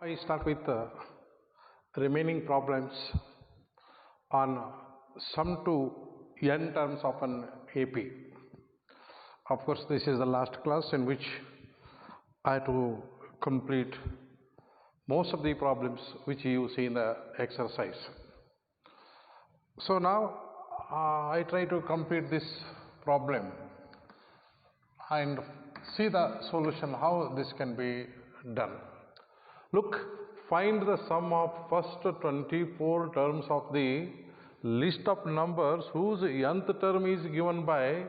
I start with the remaining problems on sum to n terms of an AP. Of course, this is the last class in which I have to complete most of the problems which you see in the exercise. So now I try to complete this problem and see the solution, how this can be done. Look, find the sum of first 24 terms of the list of numbers whose nth term is given by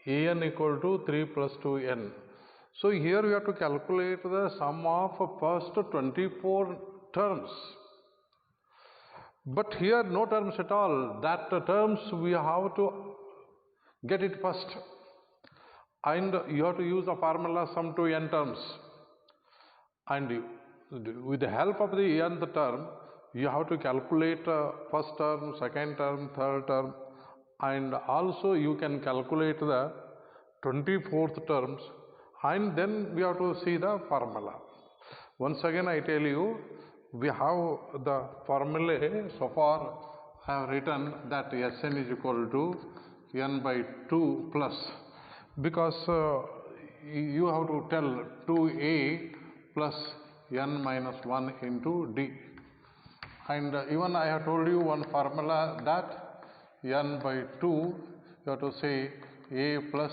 an equal to 3 plus 2n. So here we have to calculate the sum of first 24 terms. But here no terms at all. That terms we have to get it first. And you have to use the formula sum to n terms. And with the help of the nth term, you have to calculate first term, second term, third term, and also you can calculate the 24th terms, and then we have to see the formula. Once again I tell you, we have the formula. So far I have written that Sn is equal to n by 2 plus, because you have to tell 2a plus n minus 1 into d, and even I have told you one formula that n by 2 you have to say a plus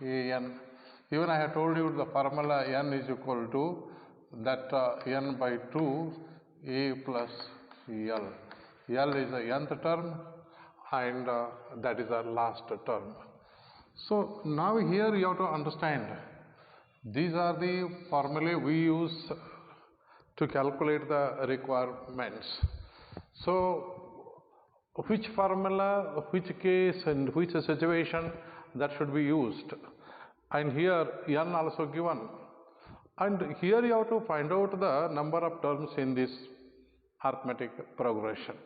an. Even I have told you the formula n is equal to that n by 2 a plus l. L is the nth term and that is the last term. So now here you have to understand, these are the formulae we use to calculate the requirements. So which formula, which case and which situation that should be used, and here n also given, and here you have to find out the number of terms in this arithmetic progression.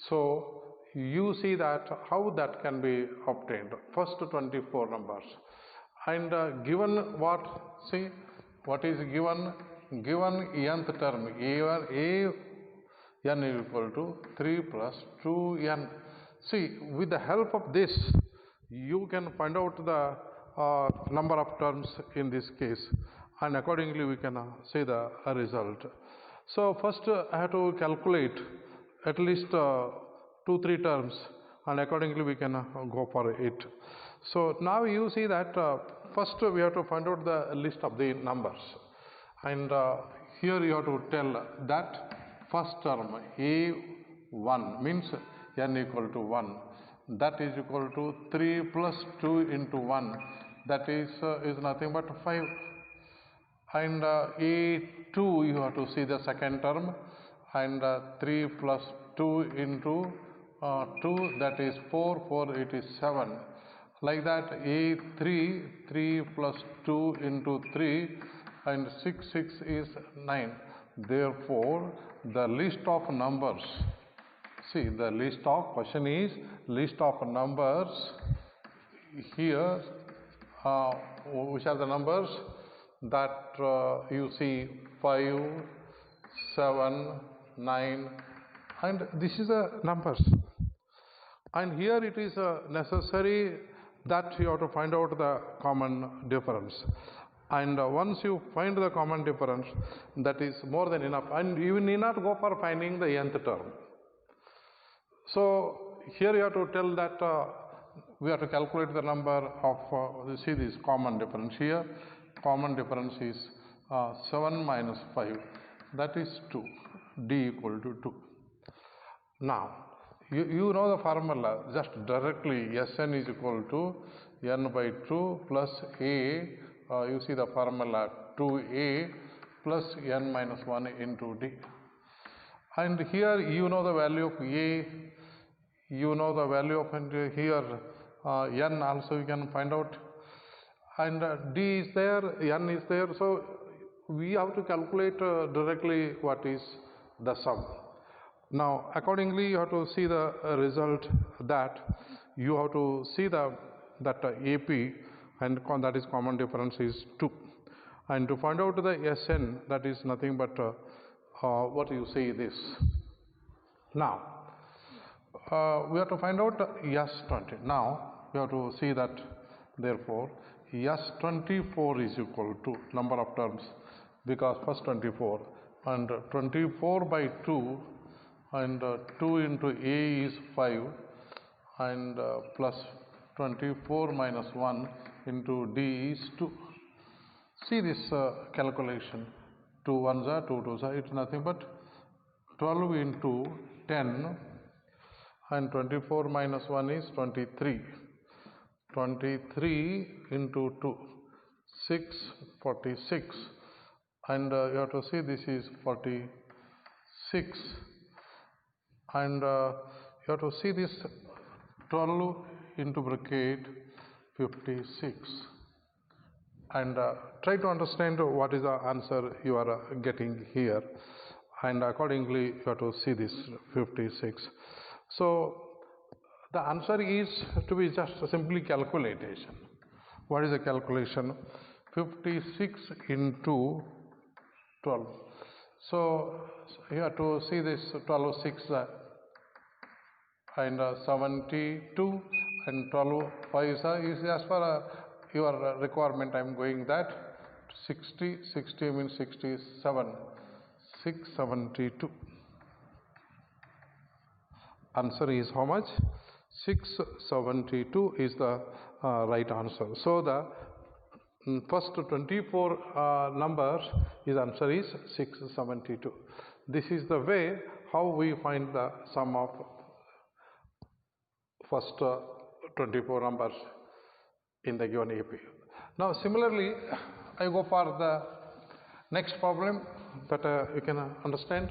So you see that how that can be obtained, first 24 numbers, and given what, see what is given nth term a n is equal to 3 plus 2n. See, with the help of this you can find out the number of terms in this case, and accordingly we can see the result. So first I have to calculate at least 2-3 terms, and accordingly we can go for it. So now you see that first we have to find out the list of the numbers, and here you have to tell that first term a1 means n equal to 1, that is equal to 3 plus 2 into 1, that is nothing but 5, and a2 you have to see the second term, and 3 plus 2 into 2, that is 4 it is 7, like that. a3 3 plus 2 into 3 and 6 is 9. Therefore the list of numbers, see the list of, question is list of numbers here, which are the numbers that you see 5 7 9, and this is the numbers, and here it is necessary that you have to find out the common difference, and once you find the common difference, that is more than enough, and you need not go for finding the nth term. So here you have to tell that we have to calculate the number of see this common difference. Here common difference is 7 minus 5, that is 2, d equal to 2. Now you know the formula, just directly Sn is equal to n by 2 plus a, you see the formula 2a plus n minus 1 into d, and here you know the value of a, you know the value of, and here n also you can find out, and d is there, n is there, so we have to calculate directly what is the sum. Now accordingly you have to see the result, that you have to see that AP, and that is common difference is 2, And to find out the Sn, that is nothing but what you say this. Now, we have to find out S20. Now, we have to see that, therefore, S24 is equal to number of terms, because first 24 and 24 by 2 and 2 into A is 5 and plus 24 minus 1 into D is 2. See this calculation. 2 1s are 2 2s are, it's nothing but 12 into 10 and 24 minus 1 is 23. 23 into 2, 6, 46. And you have to see this is 46. And you have to see this 12 into bracket 56. And try to understand what is the answer you are getting here, and accordingly you have to see this 56. So the answer is to be just simply calculation. What is the calculation? 56 into 12. So you have to see this 12 6 and 72 and 12 5 is as per your requirement. I am going that 60 means 67, 672. Answer is how much? 672 is the right answer. So the first 24 numbers, his answer is 672. This is the way how we find the sum of first 24 numbers in the given AP. Now similarly, I go for the next problem that you can understand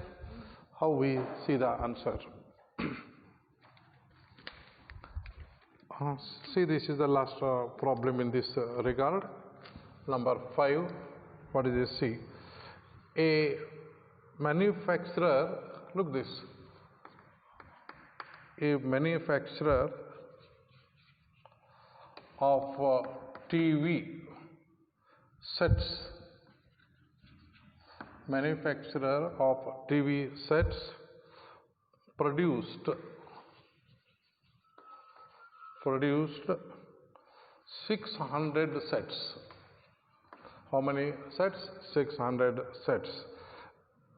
how we see the answer. See, this is the last problem in this regard. Number 5. What is this? See, a manufacturer, look this, a manufacturer of TV sets, produced 600 sets. How many sets? 600 sets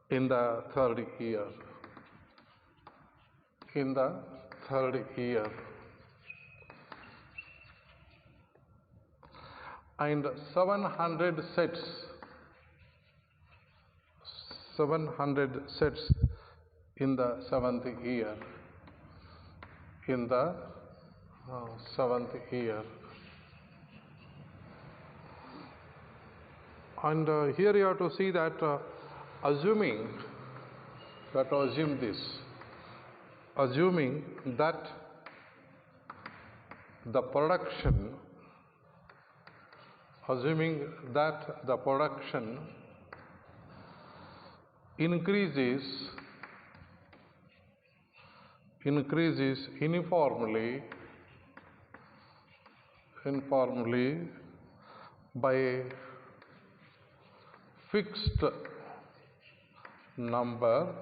in the third year. And 700 sets in the seventh year. And here you have to see that assuming that the production increases uniformly by fixed number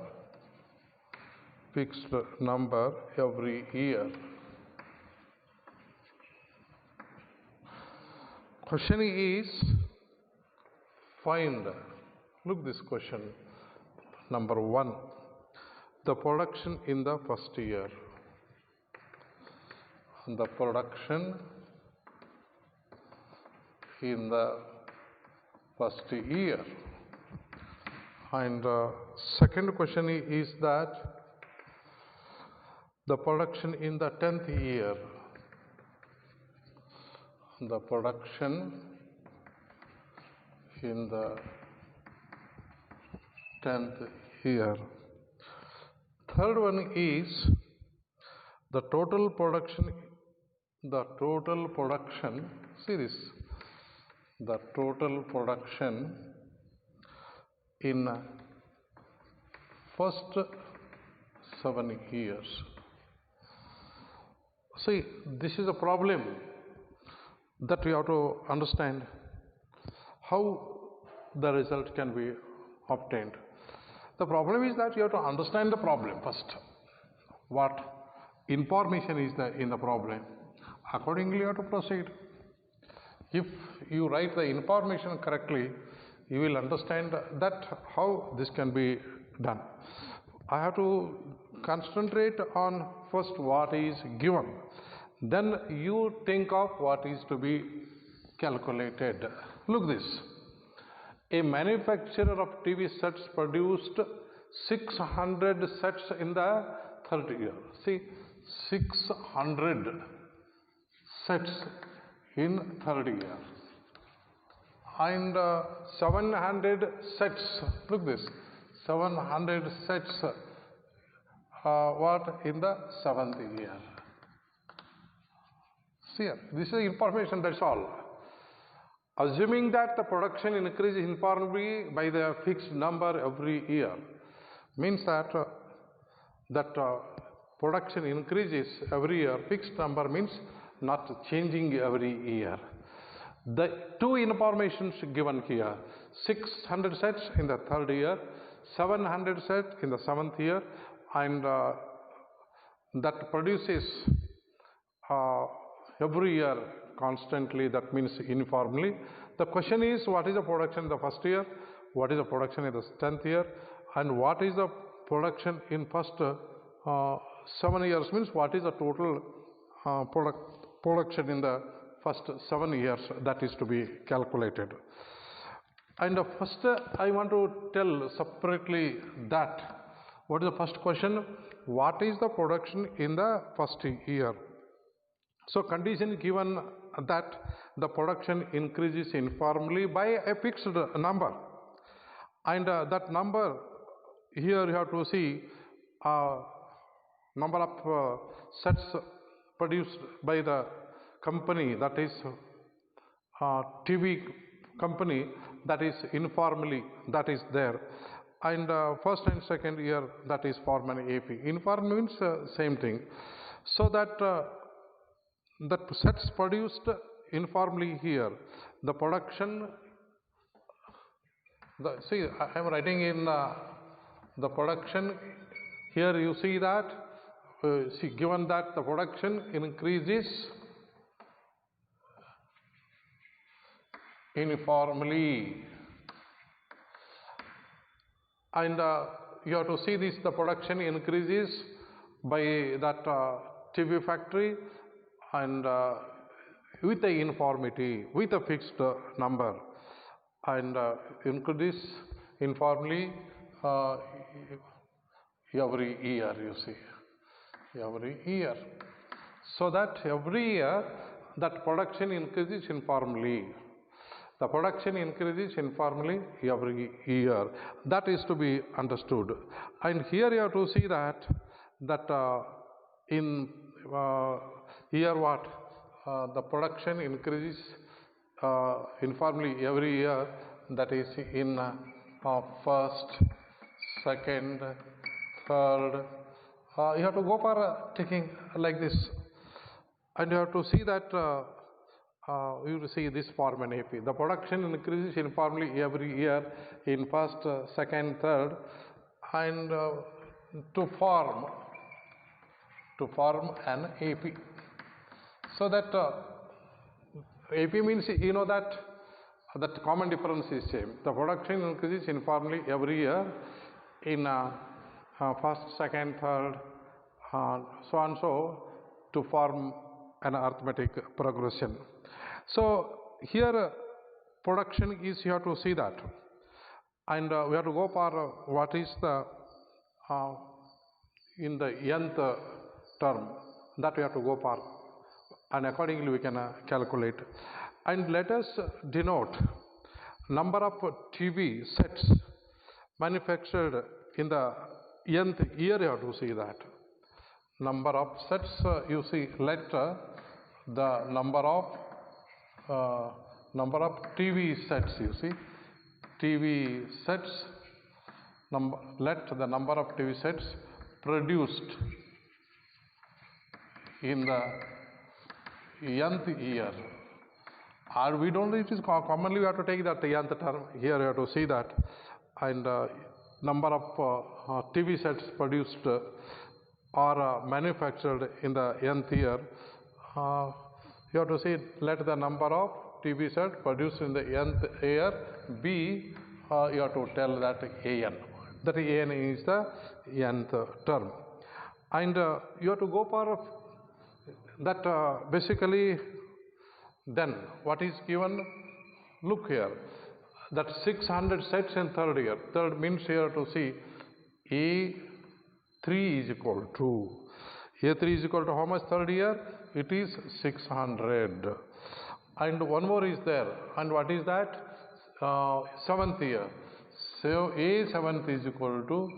every year. Question is find, look this question, number 1, the production in the first year. The production in the first year. And second question is that the production in the 10th year. The production in the 10th year. Third one is the total production. See this. The total production in first 7 years. See, this is a problem that we have to understand how the result can be obtained. The problem is that you have to understand the problem first. What information is in the problem? Accordingly, you have to proceed. If you write the information correctly, you will understand that how this can be done. I have to concentrate on first what is given. Then you think of what is to be calculated. Look this. A manufacturer of TV sets produced 600 sets in the third year. See, 600 sets in third year. And 700 sets, look this, 700 sets what in the seventh year. See, this is information, that's all. Assuming that the production increases uniformly by the fixed number every year, means that production increases every year. Fixed number means not changing every year. The two informations given here, 600 sets in the third year, 700 sets in the seventh year, and that produces every year constantly, that means uniformly. The question is, what is the production in the first year, what is the production in the 10th year, and what is the production in first 7 years, means what is the total production in the first 7 years, that is to be calculated. And first I want to tell separately that what is the first question, what is the production in the first year. So condition given that the production increases uniformly by a fixed number, and that number here you have to see number of sets produced by the company, that is TV company, that is uniformly, that is there, and first and second year, that is form an AP. Uniform means same thing. So that that sets produced uniformly here, the production, see, I am writing in the production here. You see that given that the production increases uniformly, and you have to see this, the production increases by that TV factory, and with the uniformity, with a fixed number, and increase uniformly every year, you see, every year. So that every year that production increases uniformly. The production increases uniformly every year. That is to be understood. And here you have to see that in year what the production increases uniformly every year, that is in first, second, third. You have to go for taking like this, and you have to see that you will see this form an AP. The production increases uniformly every year in first, second, third, and to form an AP. So that AP means, you know, that common difference is same. The production increases uniformly every year in first, second, third, so and so, to form an arithmetic progression. So here production is, you have to see that, and we have to go for what is the in the nth term, that we have to go for, and accordingly we can calculate. And let us denote number of TV sets manufactured in the nth year. You have to see that number of sets, you see, let the number of TV sets, you see, TV sets, let the number of TV sets produced in the nth year, or we don't, it is commonly we have to take that nth term. Here you have to see that, and number of TV sets produced or manufactured in the nth year. You have to see, let the number of TV sets produced in the nth year be, you have to tell that an. That an is the nth term, and you have to go for that basically. Then what is given? Look here, that 600 sets in third year. Third means here to see A3 is equal to, A3 is equal to how much third year? It is 600. And one more is there. And what is that? Seventh year. So A7th is equal to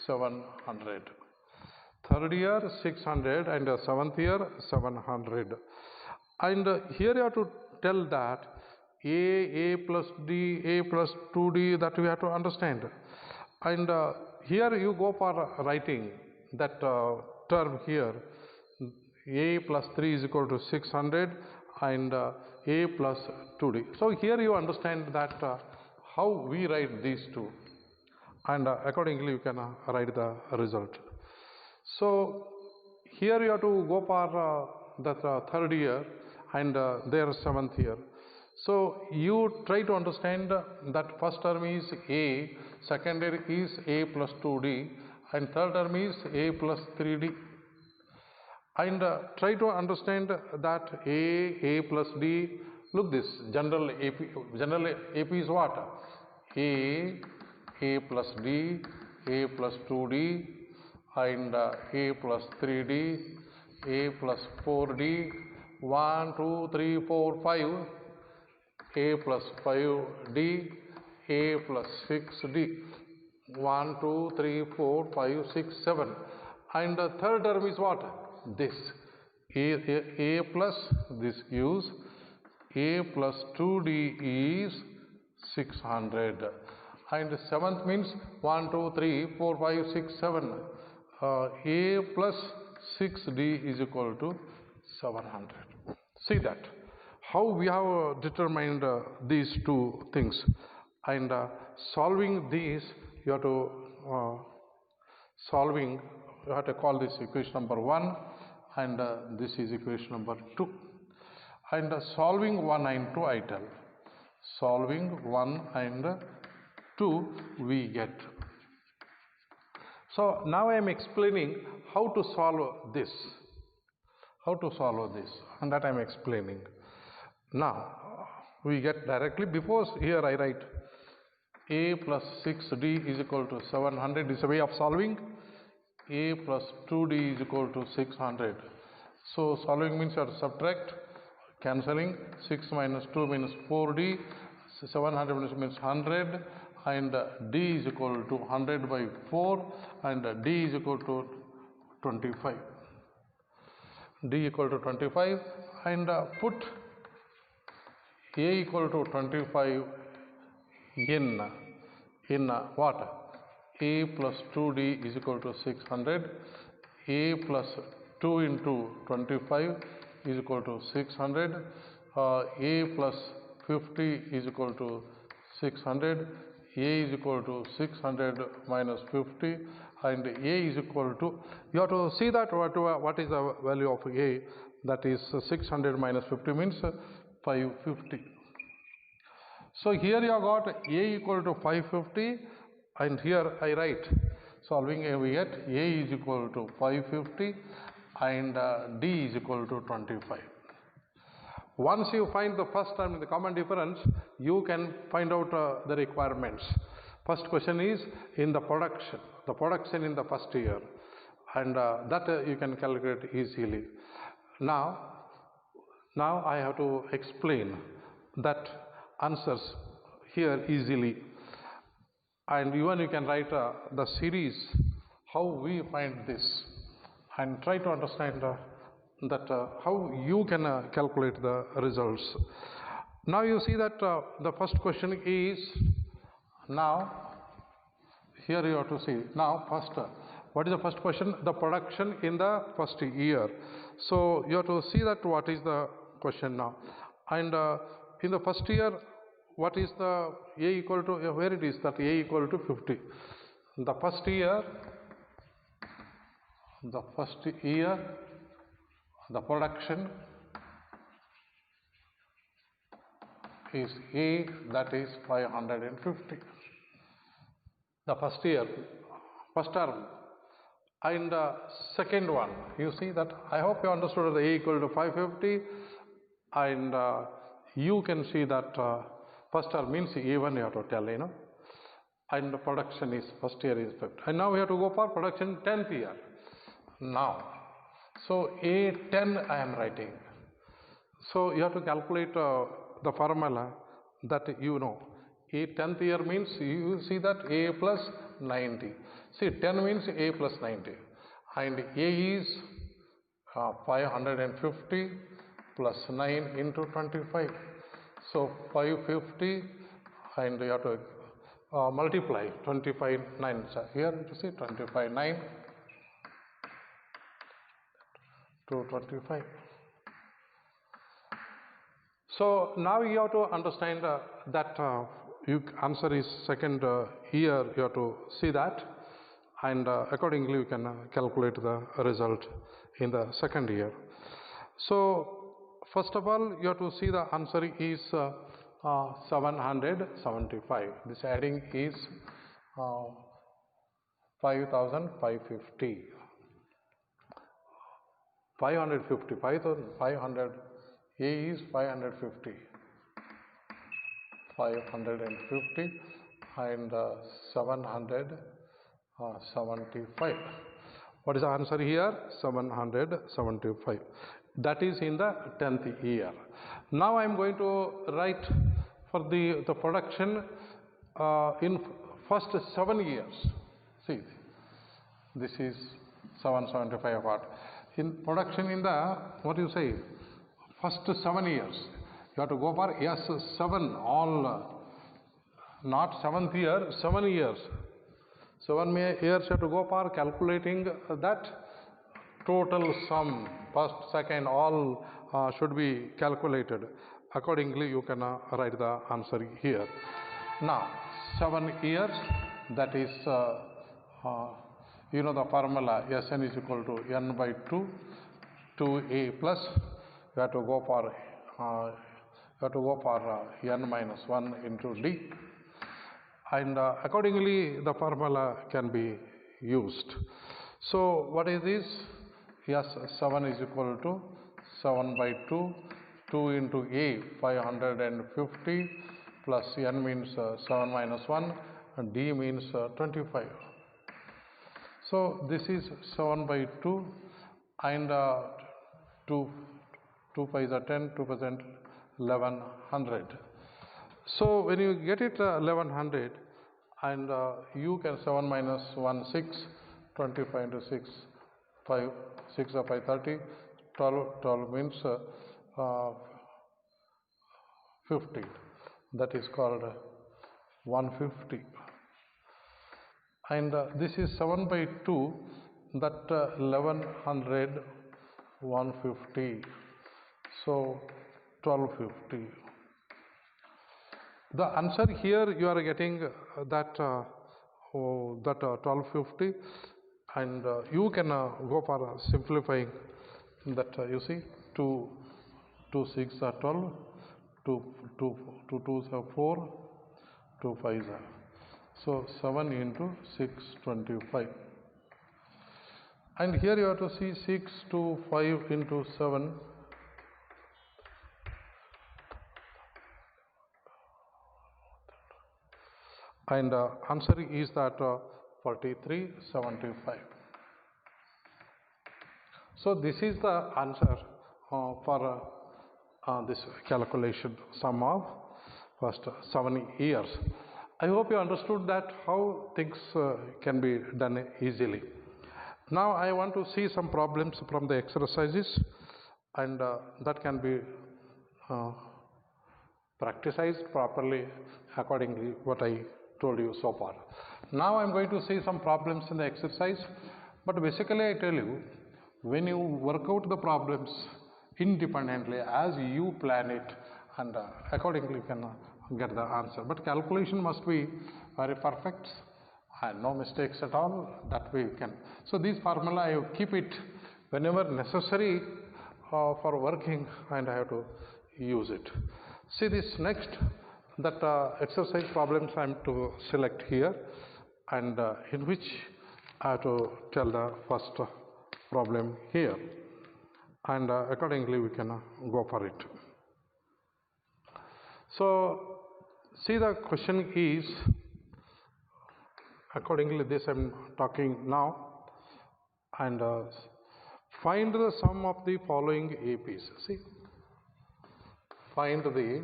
700. Third year 600 and seventh year 700. And here you have to tell that A plus D, A plus 2D, that we have to understand. And here you go for writing that term here, A plus 3 is equal to 600 and A plus 2D. So here you understand that how we write these two, and accordingly you can write the result. So here you have to go for the third year and their seventh year. So you try to understand that first term is A, second term is A plus 2D, and third term is A plus 3D. And try to understand that A plus D. Look this, general AP is what? A plus D, A plus 2D, and A plus 3D, A plus 4D, 1, 2, 3, 4, 5, A plus 5D, A plus 6D, 1, 2, 3, 4, 5, 6, 7. And the third term is what? This. A plus, this gives A plus 2D is 600. And seventh means 1, 2, 3, 4, 5, 6, 7. A plus 6D is equal to 700. See that how we have determined these two things, and solving these you have to you have to call this equation number 1, and this is equation number 2, and solving 1 and 2 I tell. Solving 1 and 2 we get. So now I am explaining how to solve this. How to solve this, and that I am explaining. Now we get directly, before here I write A plus 6D is equal to 700 is a way of solving. A plus 2D is equal to 600. So solving means you have to subtract, cancelling. 6 minus 2 means 4D, 700 means 100, and D is equal to 100 by 4, and D is equal to 25. D equal to 25, and put A equal to 25 in what? A plus 2D is equal to 600. A plus 2 into 25 is equal to 600. A plus 50 is equal to 600. A is equal to 600 minus 50, and A is equal to, you have to see that what is the value of A, that is 600 minus 50 means 550. So here you have got A equal to 550, and here I write, solving A we get A is equal to 550 and D is equal to 25. Once you find the first term in the common difference, you can find out the requirements. First question is in the production in the first year, and that you can calculate easily. Now I have to explain that answers here easily, and even you can write the series how we find this, and try to understand that how you can calculate the results. Now you see that the first question is, now here you have to see, now first what is the first question? The production in the first year. So you have to see that what is the question now, and in the first year, what is the A equal to, where it is that A equal to 50. The first year, the production is A, that is 550. The first year, first term. And the second one, you see that, I hope you understood that A equal to 550, and you can see that first term means even you have to tell, and the production is first year is 50. And now we have to go for production 10th year. Now, so A10 I am writing. So you have to calculate the formula that you know. A 10th year means you see that A plus 90. See, 10 means A plus 90. And A is 550 plus 9 into 25. So 550, and you have to multiply 25 9. So here you see 25 9 to 25. So now you have to understand that answer is second year. You have to see that, and accordingly you can calculate the result in the second year. So first of all, you have to see the answer is 775. This adding is 5,550. 550, 5,500. A is 550. 550 and 775. What is the answer here? 775. That is in the 10th year. Now I am going to write for the production in first 7 years. See, this is 775 apart. In production in the, what do you say, first 7 years. You have to go for yes 7, all, not 7th year, 7 years. 7 years you have to go for calculating that total sum, first, second, all should be calculated. Accordingly you can write the answer here. Now 7 years, that is you know the formula, Sn is equal to n by 2, 2a plus, you have to go for n minus 1 into d, and accordingly the formula can be used. So what is this? Yes, 7 is equal to 7 by 2, 2 into a 550 plus n means 7 minus 1 and d means 25. So this is 7 by 2 and 2 5s are 10, 2 percent 1100. So when you get it 1100, and you can 7 minus 1 6, 25 into 6 5, 6 of 5 30, 12 means 50. That is called 150. And this is 7 by 2, that 1100, 150, so 1250. The answer here you are getting that 1250, and you can go for simplifying that. You see, 2 6 are 12, 2 2s are 4, 2 5s are. So 7 into 6, 25. And here you have to see 6 to 5 into 7. And answer is that 4375. So this is the answer for this calculation sum of first 7 years. I hope you understood that how things can be done easily. Now I want to see some problems from the exercises, and that can be practiced properly accordingly what I told you so far. Now I am going to see some problems in the exercise, but basically I tell you, when you work out the problems independently as you plan it and accordingly you can get the answer. But calculation must be very perfect and no mistakes at all, that way you can. So this formula I keep it whenever necessary for working, and I have to use it. See this next, that exercise problems I am to select here, and in which I have to tell the first problem here, and accordingly we can go for it. So see, the question is, accordingly this I am talking now, and find the sum of the following APs. See, find the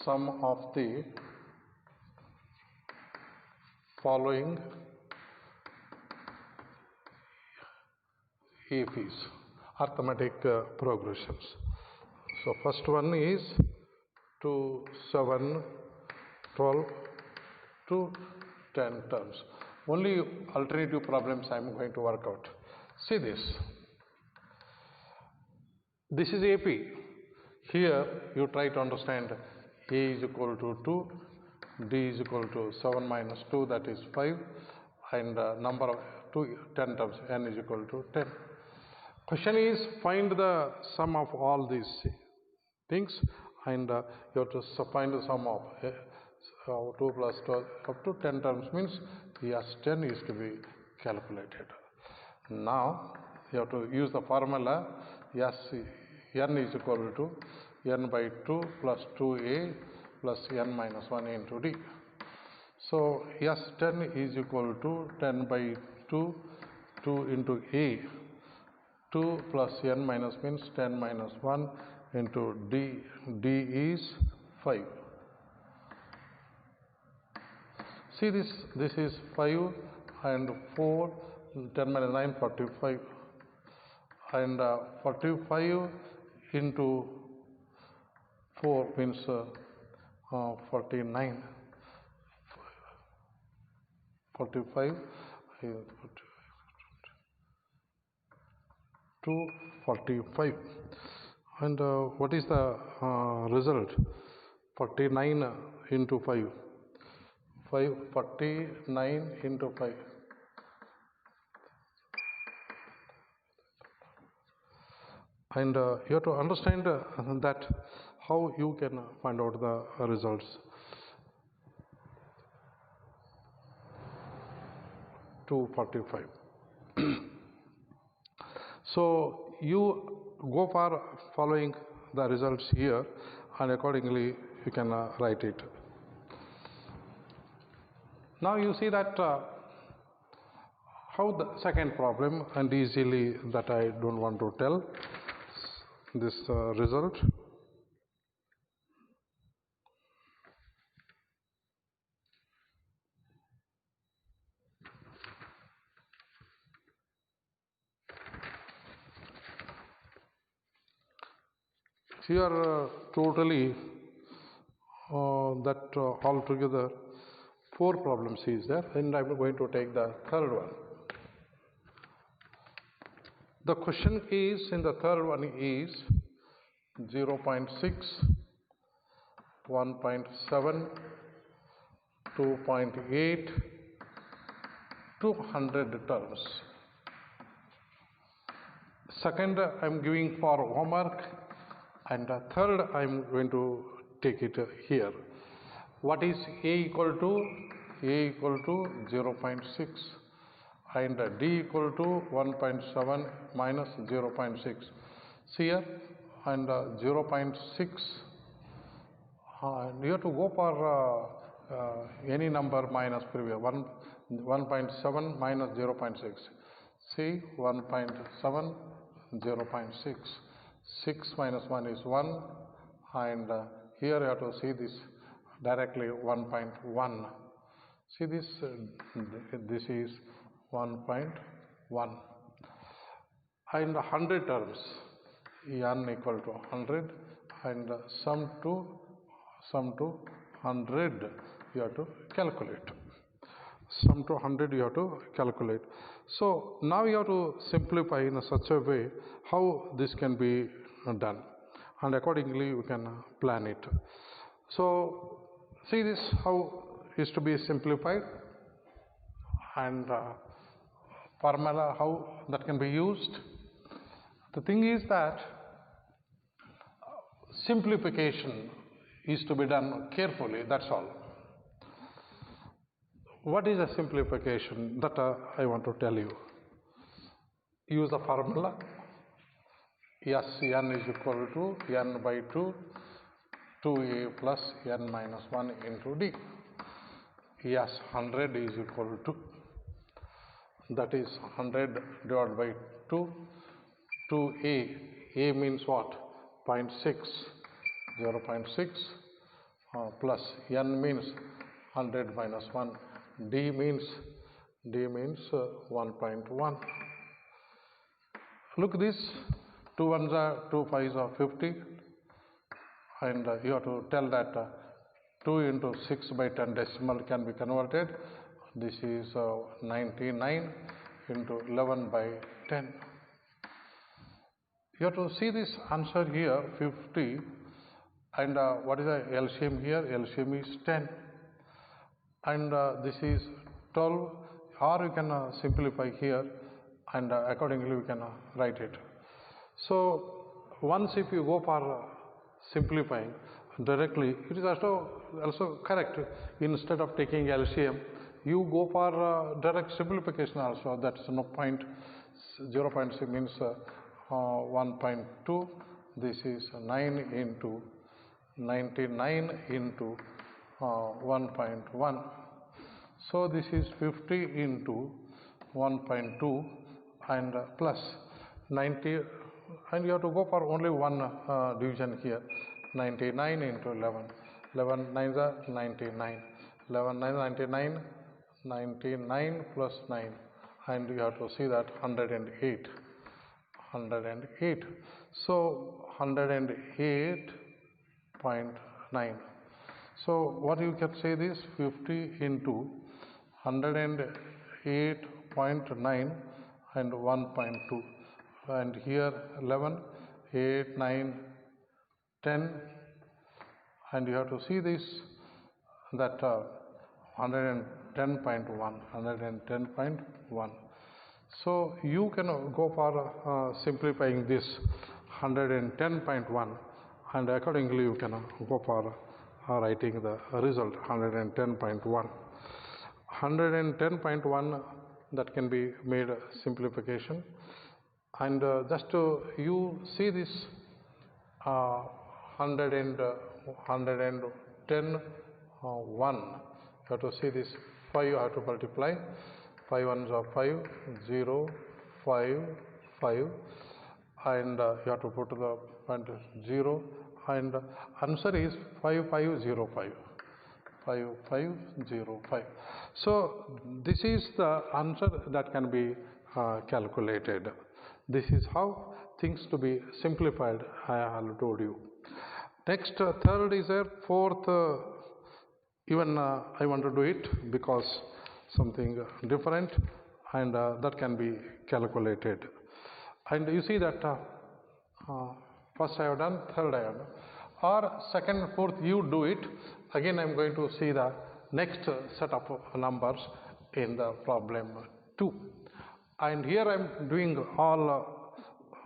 sum of the following APs, arithmetic progressions. So first one is 2, 7, 12 to 10 terms. Only alternative problems I am going to work out. See this. This is AP. Here you try to understand A is equal to 2, D is equal to 7 minus 2, that is 5, and number of 10 terms, N is equal to 10. Question is, find the sum of all these things, and you have to find the sum of 2 plus 12 up to 10 terms, means yes, 10 is to be calculated. Now you have to use the formula, yes, N is equal to N by 2 plus 2A plus N minus 1 into D. So yes, 10 is equal to 10 by 2, 2 into A, 2 plus N minus means 10 minus 1 into D, D is 5. See this is 5 and 4, 10 minus 9, 45, and 45 into 4 means 49, 45 to 45, and what is the result? 49 into 5, 49 into 5, and you have to understand that how you can find out the results. 245. So you go for following the results here, and accordingly you can write it. Now you see that how the second problem, and easily that I don't want to tell this result. Here totally that altogether 4 problems is there, and I am going to take the third one. The question is, in the third one is 0.6, 1.7, 2.8 to 100 terms. Second I am giving for homework, and third I am going to take it here. What is A equal to? A equal to 0.6 and D equal to 1.7 minus 0.6. See here, and 0.6, you have to go for any number minus previous 1.7 minus 0.6. See, 1.7, 0.6, 6 minus 1 is 1, and here you have to see this directly 1.1. See this, this is 1.1, and 100 terms, n equal to 100, and sum to 100 you have to calculate. Sum to 100 you have to calculate. So now you have to simplify in such a way how this can be done, and accordingly we can plan it. So see this how is to be simplified, and formula how that can be used. The thing is that simplification is to be done carefully, that's all. What is a simplification? That I want to tell you. Use the formula Sn is equal to n by 2 2a plus n minus 1 into d. Yes, 100 is equal to, that is 100 divided by 2, 2a, a means what? 0.6, 0.6 plus n means 100 minus 1, d means 1.1. Look this, 2 ones are 2 5s are 50, and you have to tell that 2 into 6 by 10 decimal can be converted. This is 99 into 11 by 10. You have to see this answer here 50, and what is the LCM here? LCM is 10, and this is 12, or you can simplify here, and accordingly we can write it. So once if you go for simplifying directly, it is also correct. Instead of taking LCM, you go for direct simplification also. That's no point. 0.6 means 1.2. This is 9 into 99 into 1.1. So this is 50 into 1.2 and plus 90, and you have to go for only one division here. 99 into 11, 11 9s are 99, 11 9 99, 99 plus 9, and you have to see that 108, 108. So 108.9. So what you can say this 50 into 108.9 and 1.2, and here 11, 8, 9, 10, and you have to see this that 110.1, 110.1. So you can go for simplifying this 110.1, and accordingly you can go for writing the result 110.1. 110.1 that can be made simplification, and just you see this 110.1, you have to see this 5, you have to multiply 5 ones are 5, 0, 5, 5, and you have to put the point 0, and answer is 5505, 5505. So this is the answer that can be calculated. This is how things to be simplified, I have told you. Next, third is a fourth, even I want to do it because something different, and that can be calculated. And you see that first I have done, third I have done, or second, fourth you do it. Again I am going to see the next set of numbers in the problem 2. And here I am doing all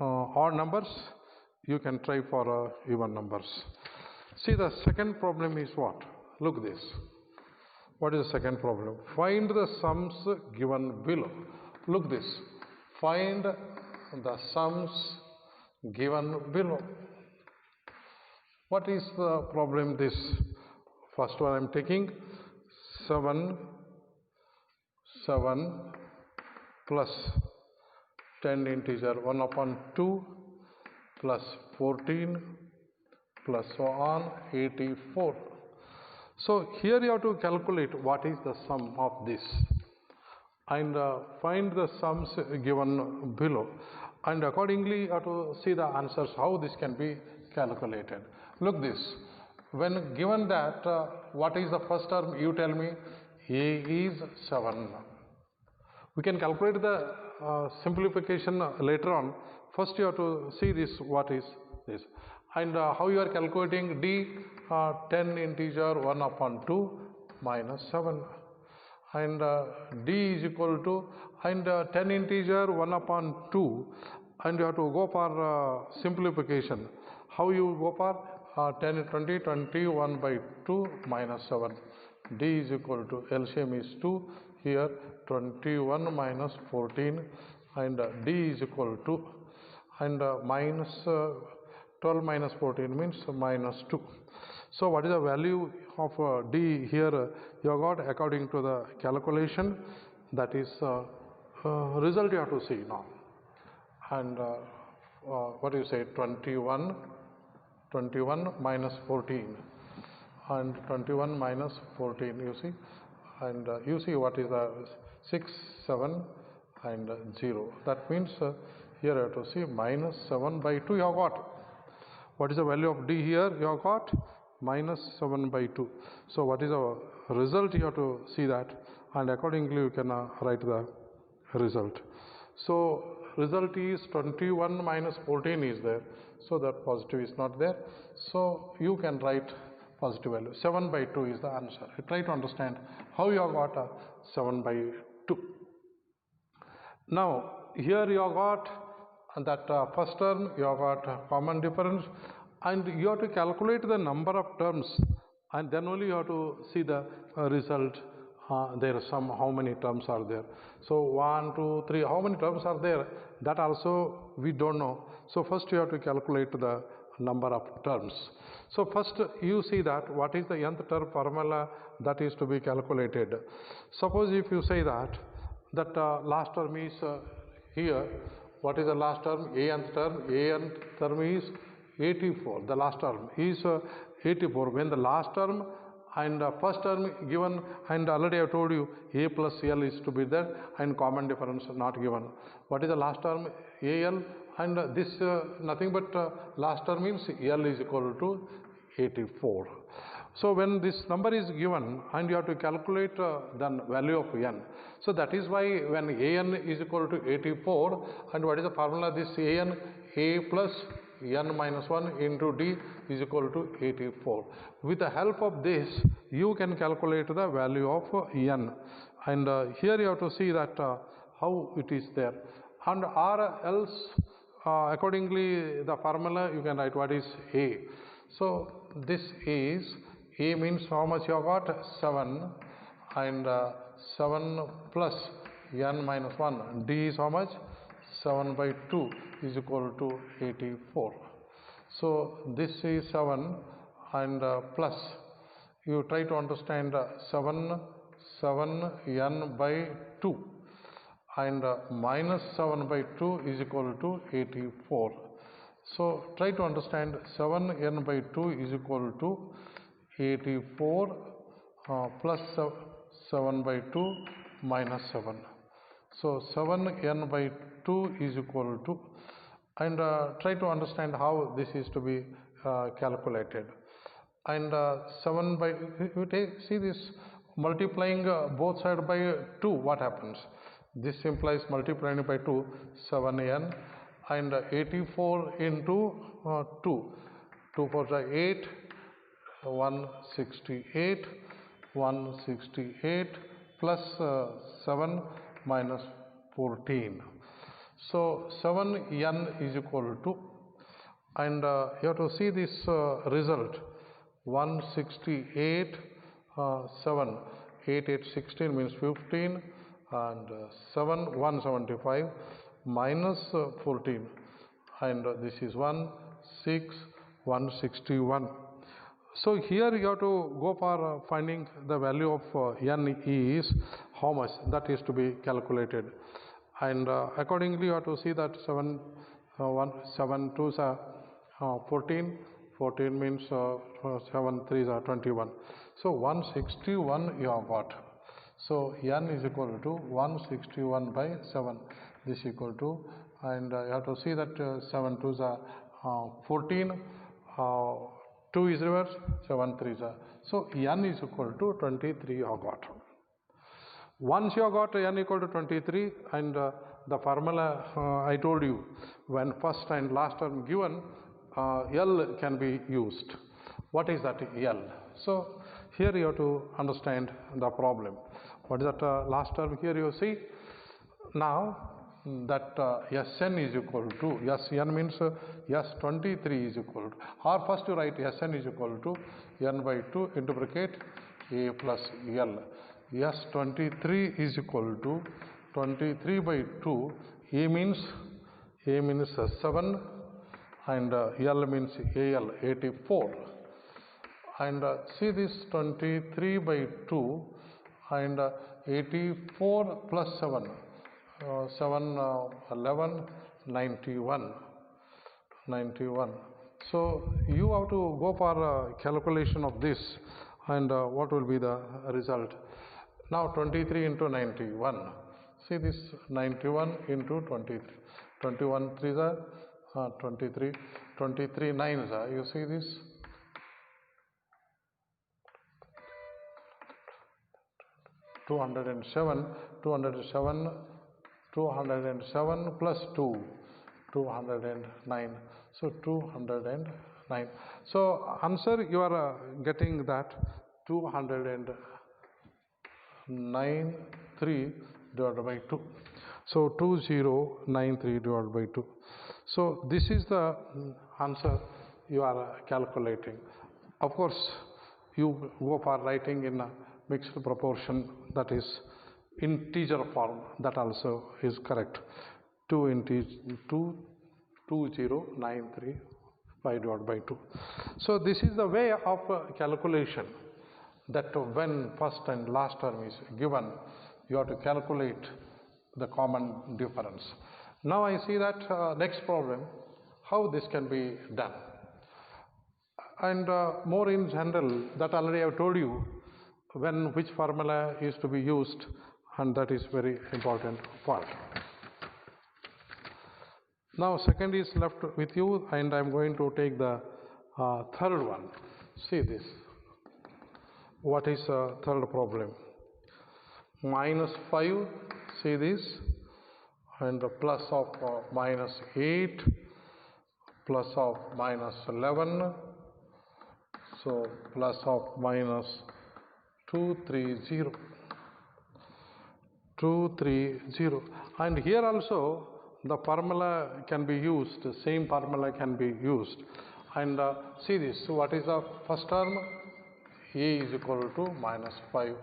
odd numbers. You can try for even numbers. See, the second problem is what? Look this. What is the second problem? Find the sums given below. Look this. Find the sums given below. What is the problem? This first one I am taking 7 plus 10 integer 1 upon 2 plus 14 plus so on 84. So here you have to calculate what is the sum of this, and find the sums given below, and accordingly you have to see the answers how this can be calculated. Look this, when given that what is the first term, you tell me. A is 7. We can calculate the simplification later on. First you have to see this, what is this, And how you are calculating d? 10 integer 1 upon 2 minus 7. And d is equal to, and 10 integer 1 upon 2, and you have to go for simplification. How you go for 10 20 21 by 2 minus 7. D is equal to, LCM is 2, here 21 minus 14, and d is equal to, and minus 12 minus 14 means minus 2. So what is the value of d here? You have got according to the calculation, that is result you have to see now. And what do you say, 21 minus 14, and 21 minus 14, you see, and you see what is the 6 7 and 0. That means here you have to see minus 7 by 2 you have got. What is the value of d here? You have got minus 7 by 2. So what is the result? You have to see that, and accordingly you can write the result. So result is 21 minus 14 is there, so that positive is not there. So you can write positive value. 7 by 2 is the answer. Try to understand how you have got 7 by 2. Now here you have got that first term, you have got common difference, and you have to calculate the number of terms, and then only you have to see the result. There are some, how many terms are there. So 1 2 3, how many terms are there, that also we don't know. So first you have to calculate the number of terms. So first you see that what is the nth term formula that is to be calculated. Suppose if you say that last term is here, what is the last term? Nth term is 84. The last term is 84. When the last term and first term given, and already I have told you a plus l is to be there, and common difference not given. What is the last term? Al, and this nothing but last term means l is equal to 84. So when this number is given, and you have to calculate the value of n. So that is why when an is equal to 84, and what is the formula? This an, a plus n minus 1 into d is equal to 84. With the help of this, you can calculate the value of n, and here you have to see that how it is there, and or else accordingly the formula you can write what is a. So this is, a means how much you have got? 7, and 7 plus n minus 1, d is how much? 7 by 2 is equal to 84. So this is 7, and plus, you try to understand 7 n by 2, and minus 7 by 2 is equal to 84. So try to understand 7 n by 2 is equal to 84 plus 7 by 2 minus 7. So 7 n by 2 is equal to, and try to understand how this is to be calculated. And 7 by, you take, see this multiplying both sides by 2, what happens? This implies multiplying by 2, 7n, and 84 into 2, 2 4 are 8, 168, 168 plus 7 minus 14. So 7n is equal to, and you have to see this result, 168 7, 8 8 16 means 15, and 7 175 minus 14, and this is 1 6 161. So here you have to go for finding the value of n is how much, that is to be calculated, and accordingly you have to see that 7 7 2s are 14, 14 means 7 3s are 21. So 161 you have got. So n is equal to 161 by 7. This equal to, and you have to see that 7 2s are 14. 2 is reverse, 7 3s are. So n is equal to 23 you have got. Once you have got n equal to 23, and the formula I told you, when first and last term given, L can be used. What is that L? So here you have to understand the problem. What is that last term here you see? Now that Sn is equal to, Sn means S23 is equal to, or first you write Sn is equal to n by 2 into bracket A plus L. S23 is equal to 23 by 2. A means 7 and L means AL 84. And see this 23 by 2 and 84 plus 7. 7, 11, 91. So you have to go for calculation of this, and what will be the result? Now 23 into 91. See this 91 into 23. 21 3s are 23. 23 9s are. You see this? 207 plus 2, 209. So 209. So answer you are getting that 293 divided by 2. So 2093 divided by 2. So this is the answer you are calculating. Of course, you go for writing in a mixed proportion, that is integer form, that also is correct. 2093 divided by 2. So this is the way of calculation, that when first and last term is given, you have to calculate the common difference. Now I see that next problem, how this can be done. And more in general, that already I have told you when which formula is to be used, and that is very important part. Now second is left with you, and I am going to take the third one. See this. What is third problem? Minus 5, see this, and the plus of minus 8, plus of minus 11, so plus of minus 230, and here also the formula can be used, same formula can be used. And see this, so what is the first term? A is equal to minus 5,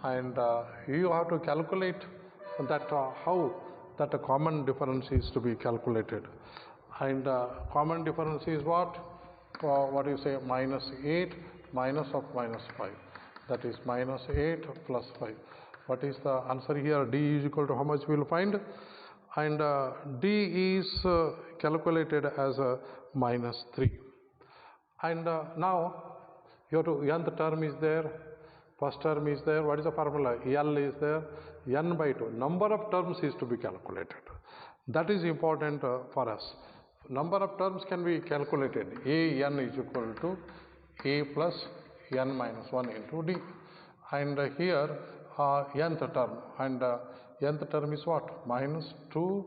and you have to calculate that how that a common difference is to be calculated. And common difference is what? What do you say? Minus 8 minus of minus 5, that is minus 8 plus 5. What is the answer here? D is equal to how much we will find? And D is calculated as minus 3. And now you have to, nth term is there, first term is there. What is the formula? L is there, n by 2. Number of terms is to be calculated. That is important for us. Number of terms can be calculated. A n is equal to A plus n minus 1 into D. And here nth term, and nth term is what? Minus 2.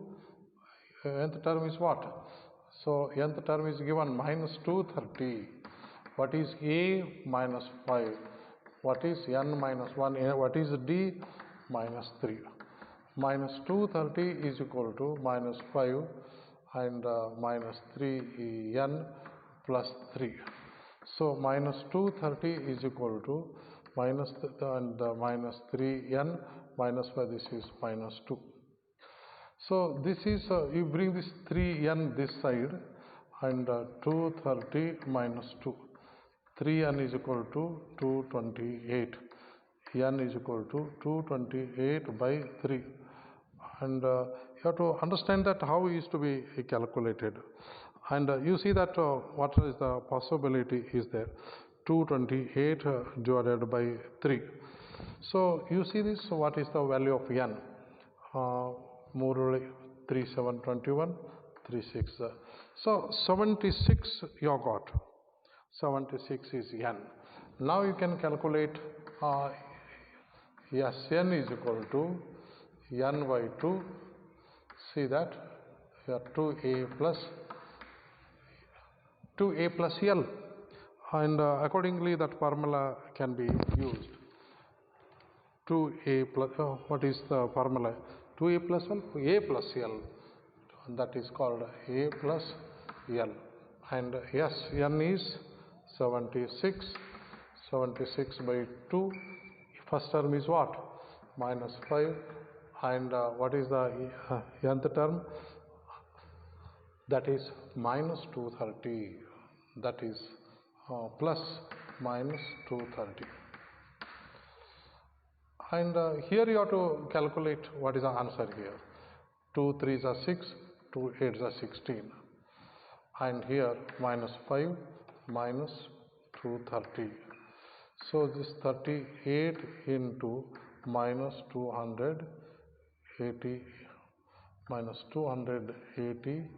Nth term is what? So nth term is given minus 230. What is A? Minus 5. What is n minus 1? What is D? Minus 3. Minus 230 is equal to minus 5 and minus 3 n plus 3. So minus 230 is equal to minus minus 3 n minus 5. This is minus 2. So this is you bring this 3 n this side, and 230 minus 2. 3 n is equal to 228. N is equal to 228 by 3. And you have to understand that how is to be calculated. And you see that what is the possibility is there? 228 divided by 3. So you see this, what is the value of n? More 3 7 21, 3 6. So 76 you have got. 76 is n. Now you can calculate Sn is equal to n by 2. See that here 2a plus 2a plus l, and accordingly that formula can be used. 2a plus, what is the formula? 2a plus l, a plus l, that is called a plus l, and yes, n is 76. 76 by 2, first term is what? Minus 5, and what is the nth term? That is minus 230, that is plus minus 230. And here you have to calculate what is the answer here. 2 3s are 6, 2 8s are 16, and here minus 5 minus 230. So this 38 into minus 280 minus 280.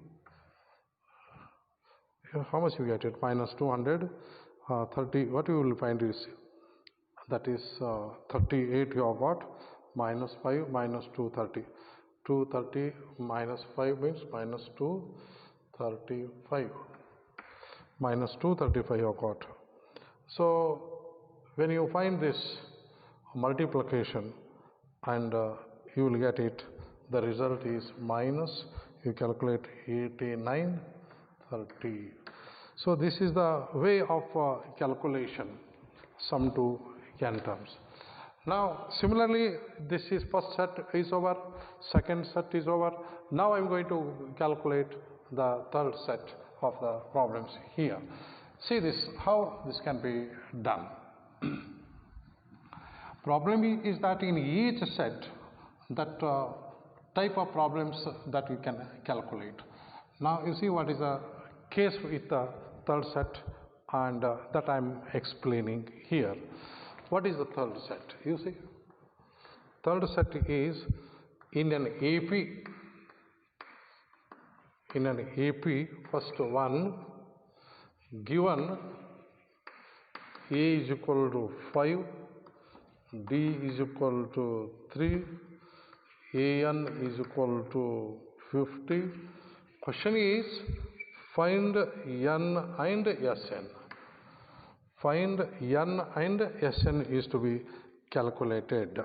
How much you get it? Minus 230. What you will find is, that is 38 you have got, minus 5 minus 230. 230 minus 5 means minus 235. Minus 235 you have got. So when you find this multiplication, and you will get it, the result is minus, you calculate 8930. So this is the way of calculation, sum to n terms. Now similarly, this is first set is over, second set is over. Now I am going to calculate the third set of the problems here. See this, how this can be done. Problem is that in each set, that type of problems that we can calculate. Now you see what is the case with the third set, and that I am explaining here. What is the third set? You see, third set is in an AP. In an AP, first one, given A is equal to 5, D is equal to 3, AN is equal to 50. Question is, find N and Sn. Find N and Sn is to be calculated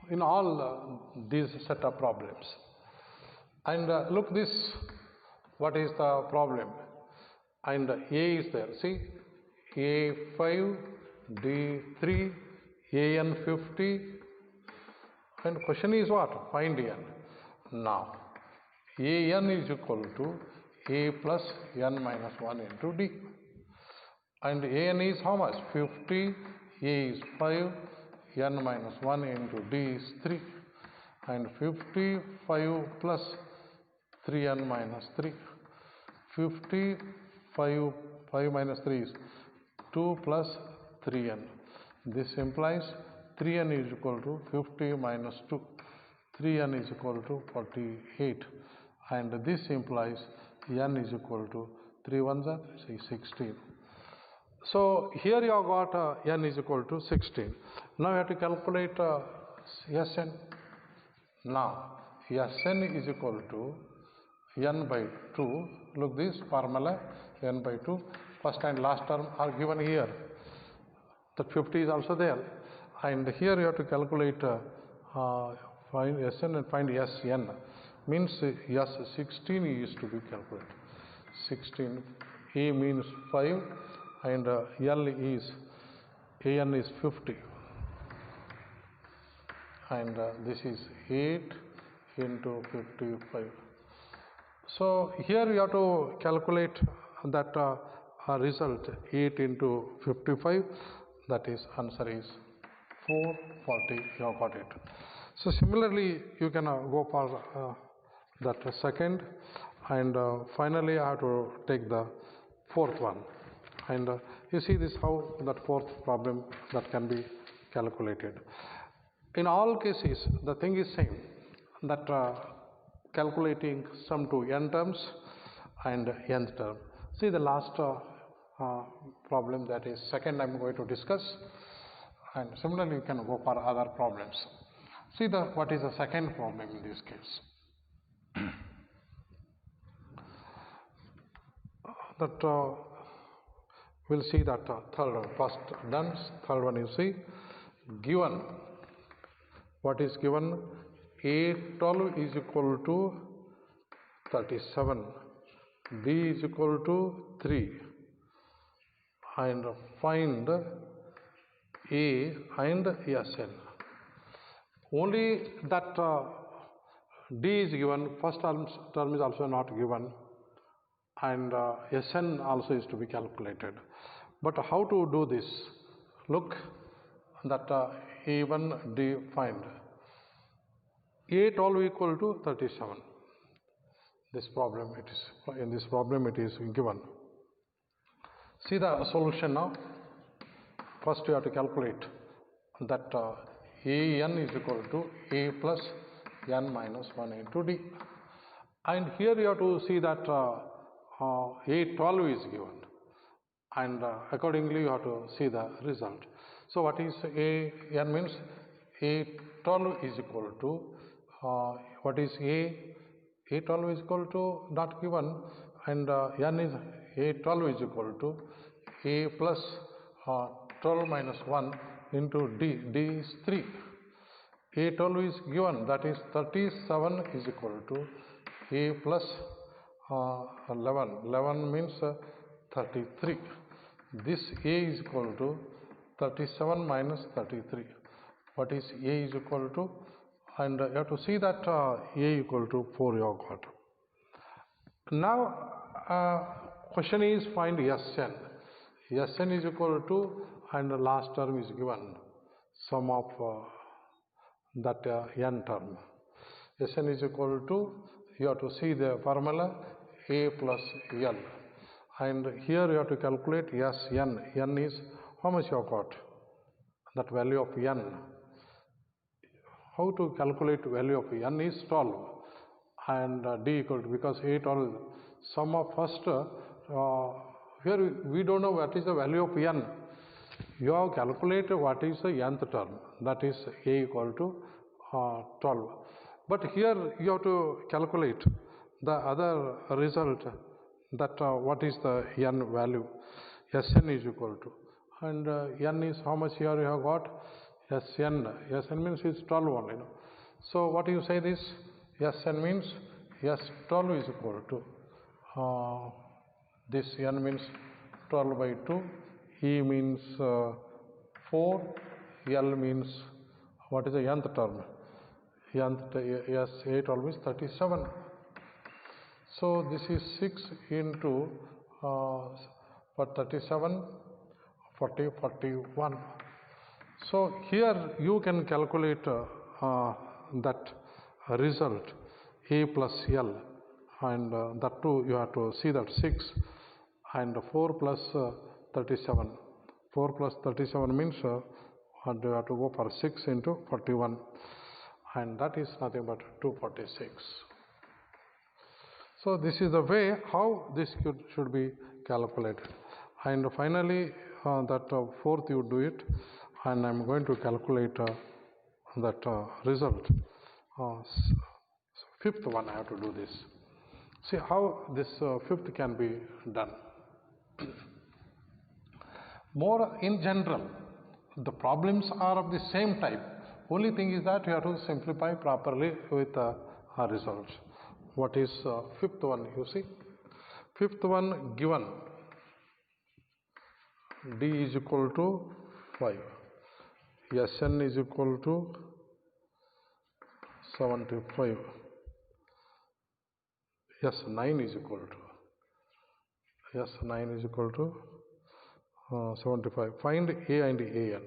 in all these set of problems. And look this, what is the problem? And A is there. See, A5, D3, AN 50, and question is what? Find N. Now, AN is equal to A plus N minus 1 into D. And AN is how much? 50, A is 5, N minus 1 into D is 3. And 55 plus 3N minus 3. 50, 5 minus 3 is 2 plus 3N. This implies 3N is equal to 50 minus 2. 3N is equal to 48. And this implies N is equal to 3 ones are 16. So here you have got N is equal to 16. Now you have to calculate Sn. Now Sn is equal to N by 2. Look this formula, N by 2. First and last term are given here. That 50 is also there. And here you have to calculate, find Sn and find Sn. Means S16 is to be calculated. 16. A means 5 and L is, AN is 50. And this is 8 into 55. So here you have to calculate that result, 8 into 55, that is answer is 440. You have got it. So similarly you can go for that second, and finally I have to take the fourth one. And you see this, how that fourth problem that can be calculated. In all cases the thing is same, that calculating sum to n terms and nth term. See the last problem, that is second, I am going to discuss, and similarly you can go for other problems. See what is the second problem in this case. that we'll see that third one. First done, third one you see. Given, what is given? A12 is equal to 37, B is equal to 3, and find A and Sn. Only that D is given, first term is also not given, and Sn also is to be calculated. But how to do this? Look, that A1 D find. A12 equal to 37. This problem it is, in this problem it is given. See the solution now. First you have to calculate that An is equal to A plus n minus 1 into D. And here you have to see that A12 is given, and accordingly you have to see the result. So what is An means? A12 is equal to what is A12 is equal to not given, and n is A12 is equal to A plus 12 minus 1 into D. D is 3. A12 is given, that is 37 is equal to A plus 11. 11 means 33. This A is equal to 37 minus 33. What is A is equal to? And you have to see that A equal to 4 you have got. Now question is find Sn. Sn is equal to, and the last term is given, sum of that n term. Sn is equal to, you have to see the formula A plus L, and here you have to calculate Sn. N is how much you have got? That value of n. How to calculate value of n is 12, and D equal to, because A12 sum of first here we don't know what is the value of n. You have calculated what is the nth term, that is A equal to 12. But here you have to calculate the other result, that what is the n value. Sn is equal to, and n is how much here you have got? Sn means it's 12 only. No? So what do you say this? Sn means S12 is equal to this n means 12 by 2, E means 4, L means what is the nth term? S12 is 37. So this is 6 into 37, 40, 41. So here you can calculate that result A plus L, and that too you have to see that 6 and 4 plus 37. 4 plus 37 means and you have to go for 6 into 41, and that is nothing but 246. So this is the way how this should be calculated. And finally that fourth you do it, and I am going to calculate that result. Fifth one I have to do this. See how this fifth can be done. More in general, the problems are of the same type. Only thing is that you have to simplify properly with results. What is fifth one? You see, fifth one given D is equal to 5, Sn is equal to 75, S9 is equal to 75. Find A and An.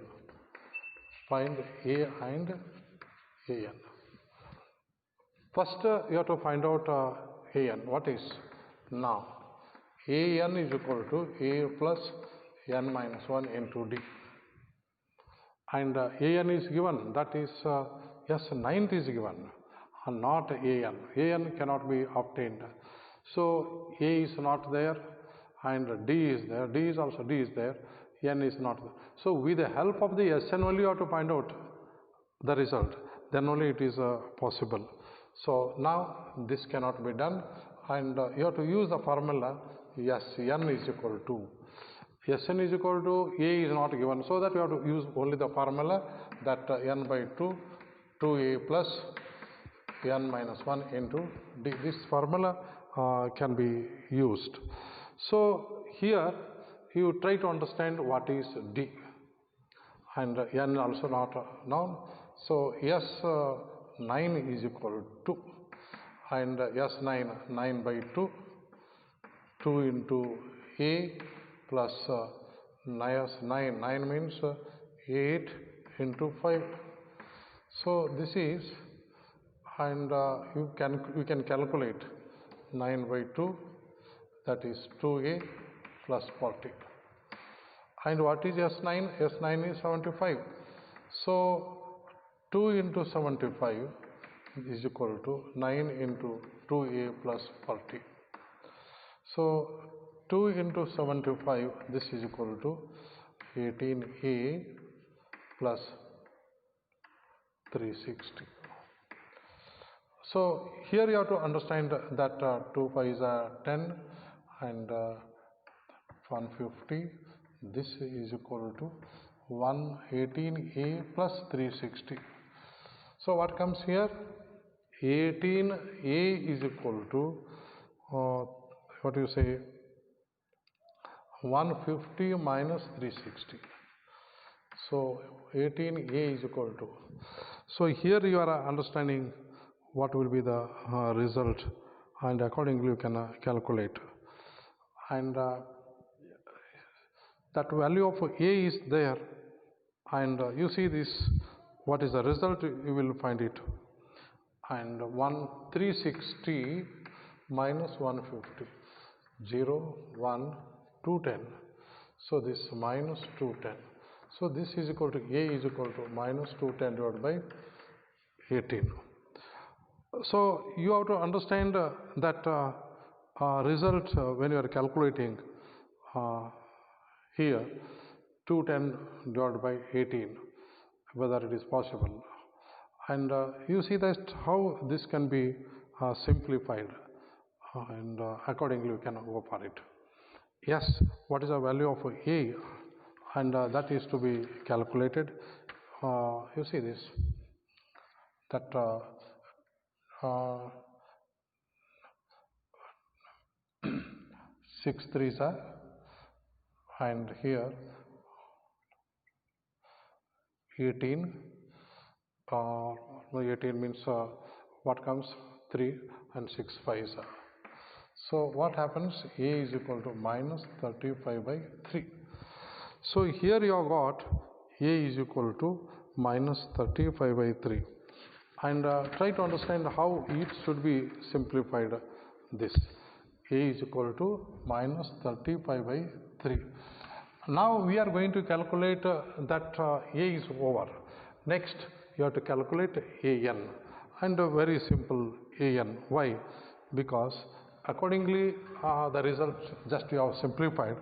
Find A and An. First you have to find out An. What is? Now An is equal to A plus n minus 1 into D, and An is given, that is S9 is given, and not An. An cannot be obtained. So A is not there, and D is there. D is there. N is not there. So with the help of the Sn only you have to find out the result. Then only it is possible. So now this cannot be done, and you have to use the formula Sn is equal to, Sn is equal to, A is not given, so that you have to use only the formula that n by 2, 2a plus n minus 1 into d. This formula can be used. So here you try to understand what is d, and n also not known. So S9 is equal to, and S9, 9 by 2, 2 into a plus 9 means 8 into 5. So this is, and you can calculate 9 by 2, that is 2a plus 40. And what is S9? S9 is 75. So 2 into 75 is equal to 9 into 2a plus 40. So 2 into 75, this is equal to 18a plus 360. So here you have to understand that 2 5s are 10 and 150. This is equal to 118a plus 360. So what comes here? 18a is equal to what do you say? 150 minus 360. So 18a is equal to. So here you are understanding what will be the result, and accordingly you can calculate. And that value of a is there, and you see this, what is the result, you will find it. And 360 minus 150, 0, 1, 210. So this minus 210. So this is equal to, a is equal to minus 210 divided by 18. So you have to understand that result when you are calculating here 210 divided by 18, whether it is possible. And you see that how this can be simplified, and accordingly you can go for it. Yes, what is the value of a, and that is to be calculated. You see this, that 6 3s are, and here 18, 18 means what comes, 3 and 6 5s are. So what happens, a is equal to minus 35 by 3. So here you have got a is equal to minus 35 by 3, and try to understand how it should be simplified. This a is equal to minus 35 by 3. Now we are going to calculate that a is over. Next you have to calculate an, and a very simple an. Why? Because accordingly the result just you have simplified,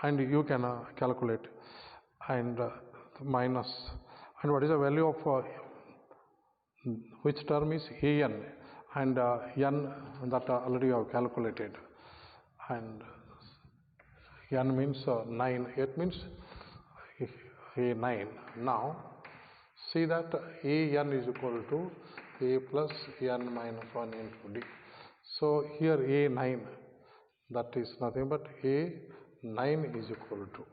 and you can calculate, and minus, and what is the value of which term is an, and n that already you have calculated, and n means 9, 8 means a 9. Now see that an is equal to a plus n minus 1 into d. So here a9, that is nothing but a9 is equal to,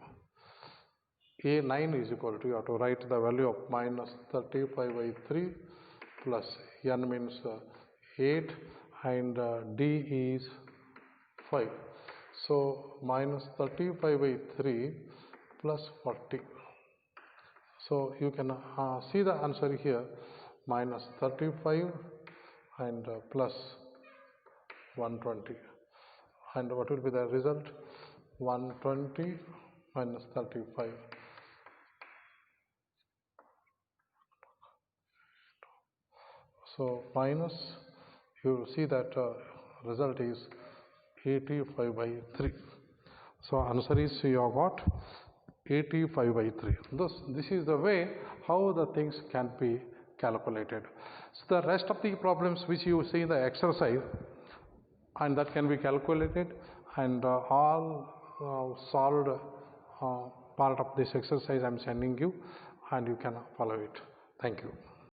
a9 is equal to, you have to write the value of minus 35 by 3 plus n means 8, and d is 5. So minus 35 by 3 plus 40. So you can see the answer here, minus 35 and plus 120. And what will be the result? 120 minus 35. So minus, you will see that result is 85 by 3. So answer is, you have got 85 by 3. Thus, this is the way how the things can be calculated. So the rest of the problems which you see in the exercise, and that can be calculated, and all solved part of this exercise I am sending you, and you can follow it. Thank you.